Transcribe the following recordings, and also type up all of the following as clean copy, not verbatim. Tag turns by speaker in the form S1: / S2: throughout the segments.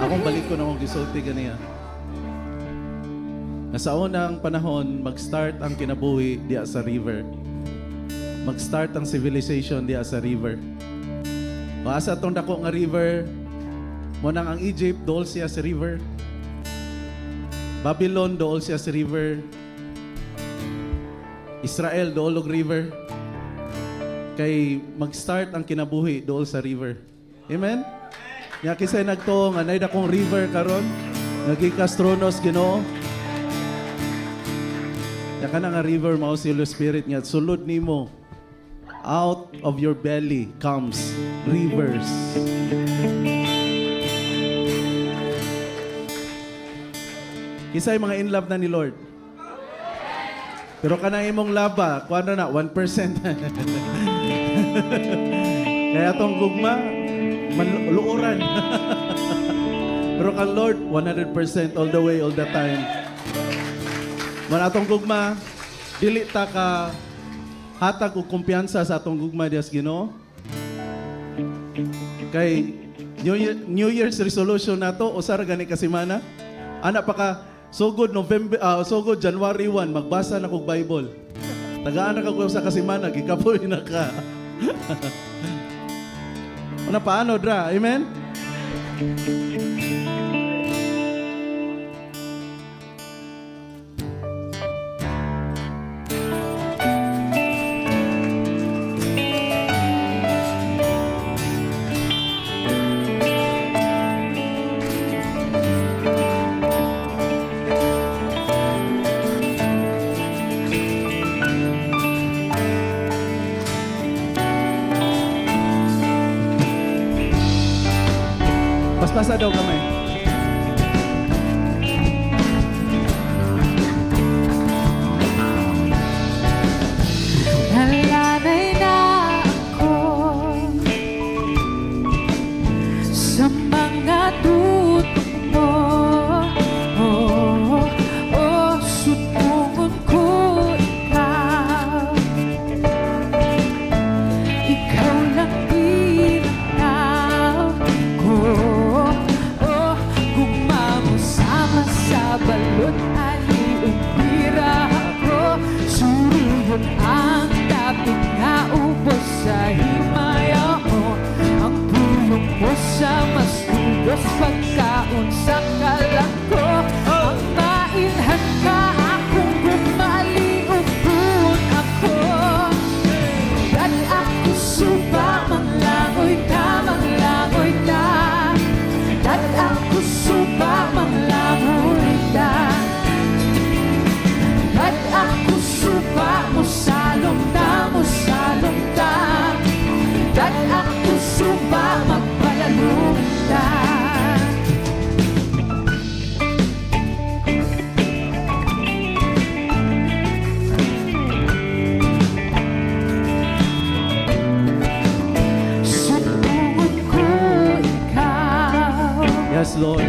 S1: akong balik ko na akong gisulti ganiya. Na sa unang panahon, mag-start ang kinabuhi diya sa river. Mag-start ang civilization diya sa river. O asa itong dako nga river, mo nang ang Egypt, dool siya sa river. Babylon, dool siya sa river. Israel, dool og river. Kay mag-start ang kinabuhi dool sa river. Amen? Nya kisay nagtuo nga nay dakong river karon, nagikas tronos Ginoo. Nya kana nga river mao si Holy Spirit nga sulod nimo. Out of your belly comes rivers. Kisay mga in love na ni Lord. Pero kanang imong laba, kuan na 1%. Kaya tong gugma, maluuran. Pero kang Lord, 100% all the way, all the time. Man atong gugma, dili ta ka hatag og kumpiyansa sa atong gugma dias Ginoo. Kay New Year's resolution nato usa ra gani ka semana. Ana pa ka sugod sugod January 1 magbasa na kog Bible. Tagaan na ka ko sa kasemana gikapoy na ka. Ano paano dra? Amen? Pasa daw kamay.
S2: Nalanay na ako sa mga tutok mo. Sutungon ko ikaw. Ikaw lang pinakaw ko. Balot at iumpira ako. Suriyot ang dating naubos sa himaya mo. Ang tulong mo sa mas tulos pagkaon sa kalang ko. Ang mailhan ka akong gumaliupon ako. At ako suba manglangoy ta, manglangoy ta. At ako suba manglangoy. At ako suba mo salong ta, mo salong ta. At ako suba magpalalong ta. Sutungon ko ikaw.
S1: Yes, Lord.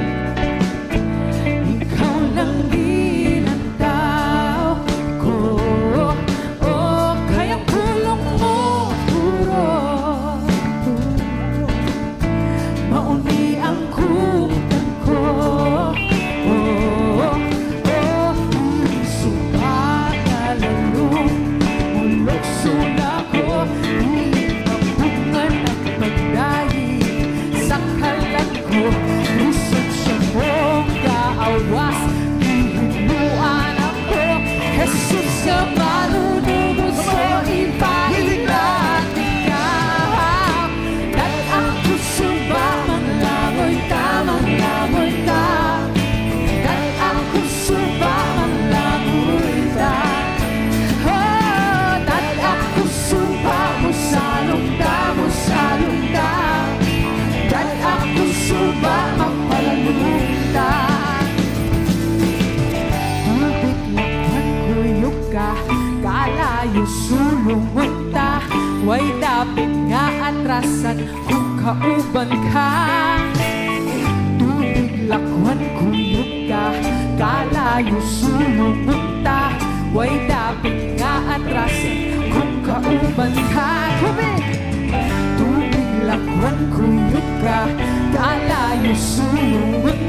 S1: Sulungunta, way dapit nga atrasan kung kauban ka. Tubig lakwan kuyog ka, kalayo sulungunta, way dapit nga atrasan kung kauban ka. Tubig lakwan kuyog ka, kalayo sulungunta.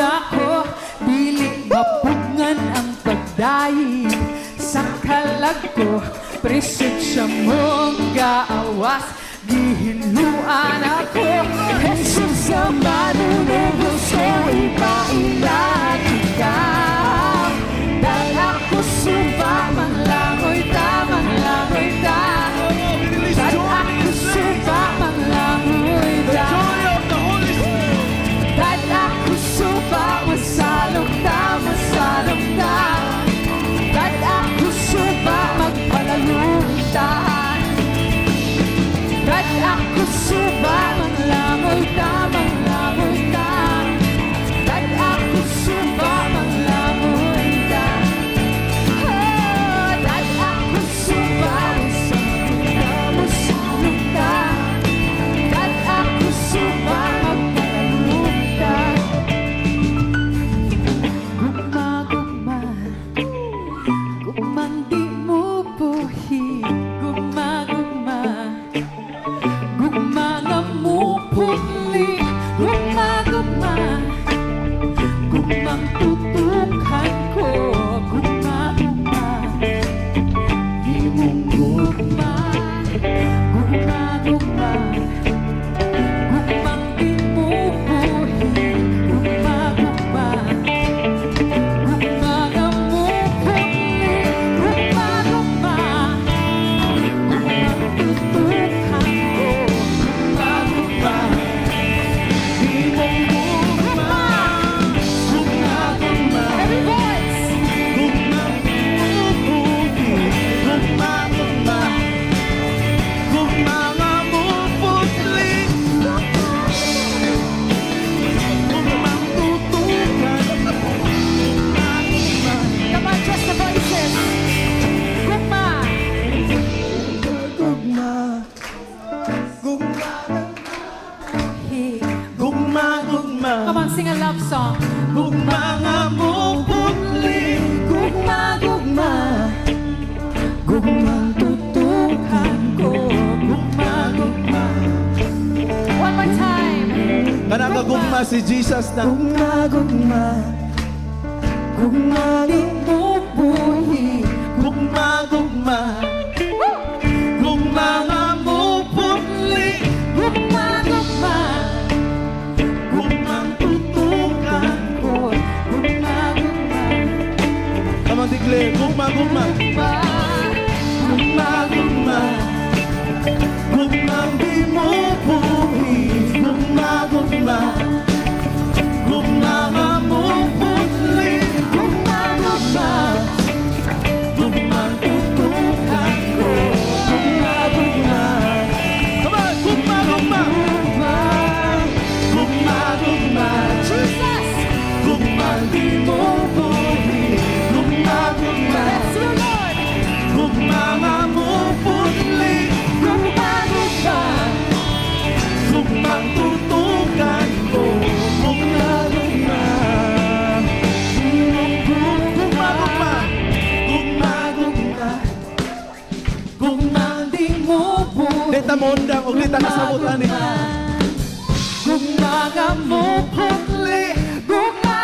S2: nako, dili mapungan ang pagdayi sa kalag ko. Presensya mong gaawas, gihinluan ako. Jesus ang manunubos ko, ipailag ikaw. Dahil ako suba, manglangoy ta, manglangoy ta. Dahil ako suba, manglangoy ta. Dahil ako suba, masalong ta, masalong ta. Dahil ako suba, magpalaluntan. Dahil ako suba, manglangoy ta, manglangoy ta. Dahil ako suba, manglangoy ta. Dahil ako suba, masalong ta. Dahil ako suba, magpalaluntan. Gugma, gumang di mo buhi. Gugma, gugma nga mo putli. Gugma, gumang tutukan ko. Gugma, di mong gugma. Gugma, gumang di mo buhi. Gugma, gugma nga mo putli. Gugma, gumang tutukan ko. Gugma, di mong gugma. Gugma, every voice.
S1: Gugma, gugma, gugma. Gugma nga mo putli. Gugmang tutukan.
S2: Come on, trust the voices. Gugma.
S1: Gugma, gugma, gugma, gugma.
S2: Come on, sing a love song.
S1: Gugma nga mo putli.
S2: Gugma, gugmang tutukan ko. Gugma. One more time.
S1: Kanakagugma si Jesus na.
S2: Gugma, gugma di mo buhi.
S1: Gugma, gugma. Gugma nga mo putli.
S2: Gugma,
S1: Gugmang tutukan.
S2: ko. Gugma,
S1: Come on, declare. Gugma, gugma. Gugma, gugma. Gugmang di mo buhi. Gugma, gugma. Gugma nga mo putli.
S2: Gugma,
S1: Gugmang tutukan ko. Gugma, gugma. Come on, gugma, gugma. Gugma, gugma.
S2: Jesus.
S1: Gugmang di mo buhi. Gugma, gugma.
S2: Bless you, Lord.
S1: Gugma nga mo putli.
S2: Gugma,
S1: Gugmang tutukan ko. Gugma, gugma. Gugma, gugma. Gugma, gugma. Gugmang di mo buhi. Dita mo undang, ug dita kasabutan ni.
S2: Gugma nga mo putli. Gugma,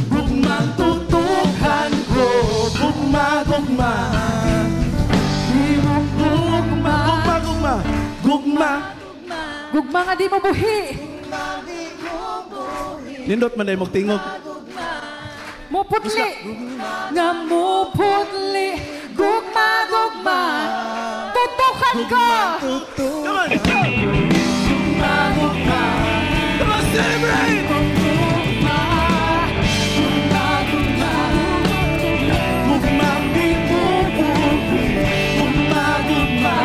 S1: Gugmang tutukan ko. Gugma, gugma. Gugma, gugma. Gugma.
S2: Gugma nga di mo buhi.
S1: Nindot man dahil magtingog.
S2: Mo putli. Nga mo putli. Gugma. Tutukan ko.
S1: Come on. Gugma, gugma. Come on, celebrate. Gugma, di mo buhi. Gugma, gugma.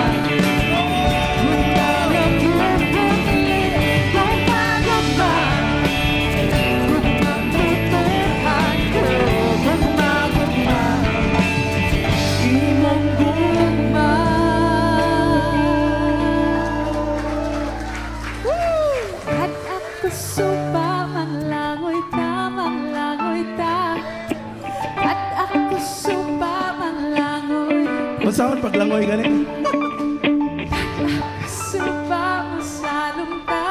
S1: Imong gugma.
S2: At ako suba, manglangoy ta. At ako suba, manglangoy ta.
S1: Masahon paglangoy gani.
S2: Suba, musalong ta.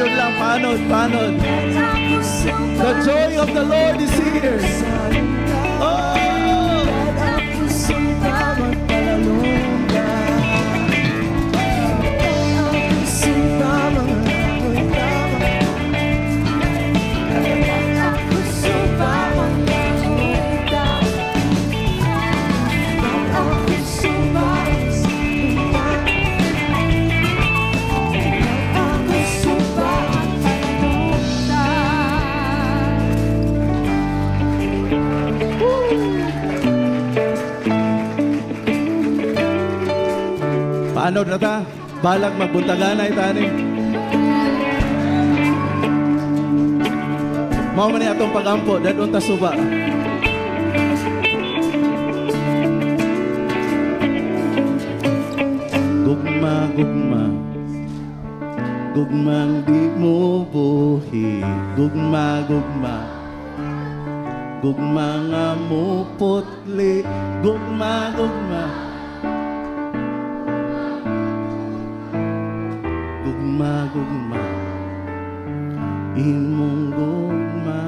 S1: Panod lang, panod. The joy of the Lord is here. Oh! Paano na ta? Balag magbuntagan na itani. Mao man ni atong pagampo dadon ta suba. Gugma, gugmang di mo buhi. Gugma, gugma nga mo putli. Gugma, gugma imong gugma.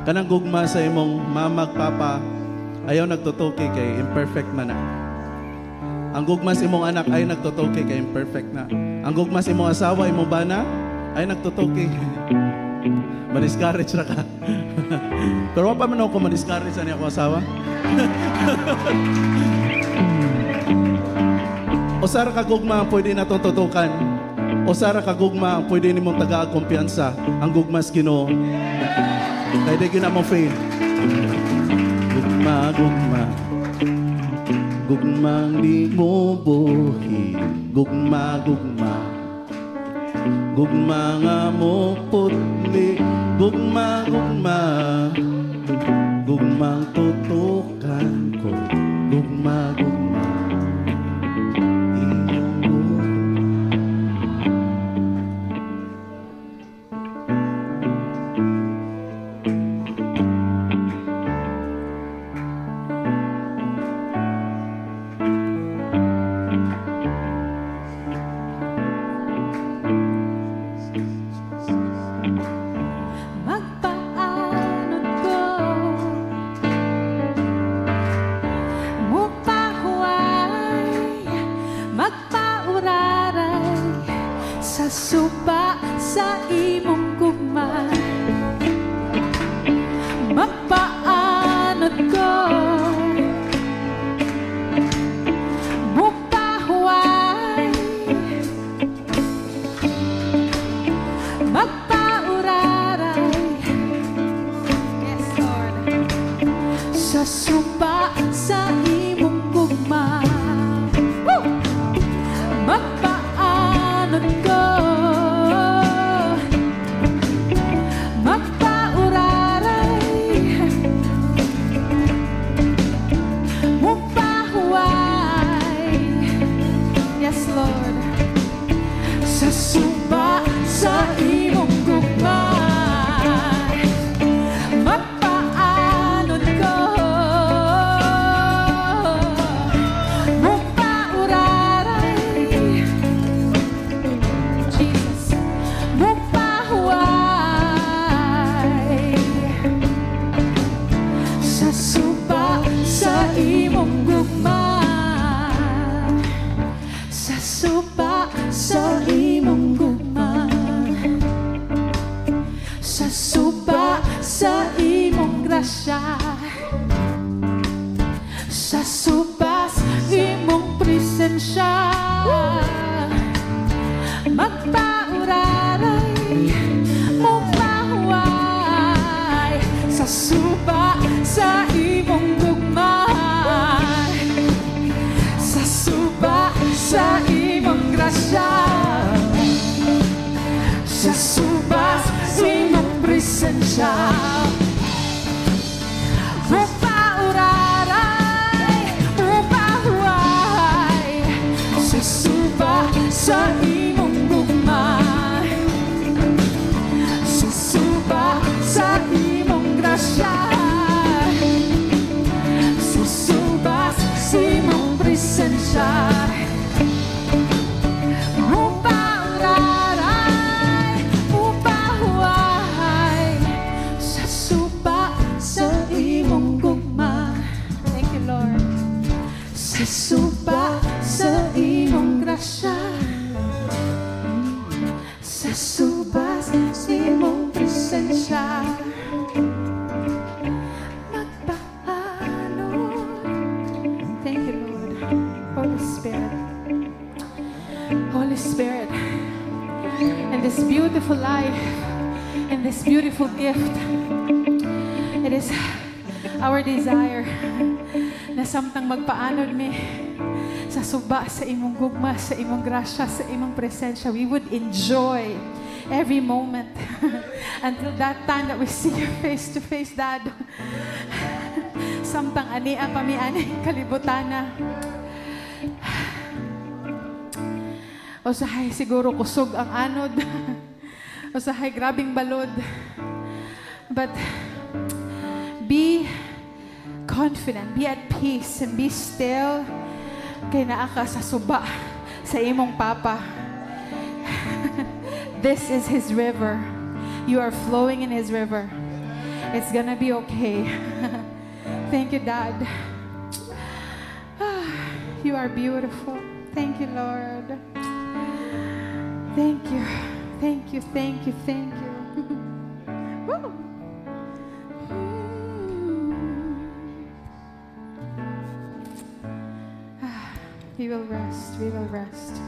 S1: Kanang gugma sa imong mamag papa ayaw nagtutuki kay imperfect man na. Ang gugma sa imong anak ay nagtutuki kay imperfect na. Ang gugma sa imong asawa, imong bana ay nagtutuki. Ma-discourage na ka. Pero pa man ako ma-discourage sa niya akong asawa. O sara ka gugma ang pwede natong tutukan. O sara ka gugma ang pwede nimong tagaan kumpiyansa. Ang gugma sa Ginoo. Kaya di yun namang fail. Gugmang di mo buhi. Gugma nga mo putli. Gugmang tutukan ko. Gugma
S2: suba sa imong gugma. Magpaanod ko, mupahuay, magpauraray. Yes, Lord. Sa suba sa imong gugma. Magpaanod ko, sa suba sa imong gugma. Magpaanod ko, mupauraray. Jesus, mupahuay. Sa suba sa imong gugma. Sa suba sa imong gugma. Sa suba sa imong grasya. Sa suba sa imong presensya. Magpauraray, mupahuay. Sa suba sa imong gugma. Sa suba sa imong grasya. Sa suba sa imong presensya. Mupauraray, mupahuay. Sa suba sa imong gugma. Sa suba sa imong grasya. Sa suba sa imong presensya. Mupahuay. sa subas sa imong presensya. Magpaano. Thank you, Lord. Holy Spirit. Holy Spirit. In this beautiful life, in this beautiful gift, it is our desire na samtang magpaanod mi sa suba, sa imong gugma, sa imong grasya, sa imong presensya, we would enjoy every moment until that time that we see you face to face, Dad. Samtang ani ang pamiani kalibutana. Usahay siguro kusog ang anod. Usahay grabing balod. But be confident, be at peace, and be still. Kay naa ka sa suba sa imong Papa. This is His river. You are flowing in His river. It's gonna be okay. Thank you, Dad. You are beautiful. Thank you, Lord. Thank you. Thank you, thank you, thank you. Woo! We will rest, we will rest.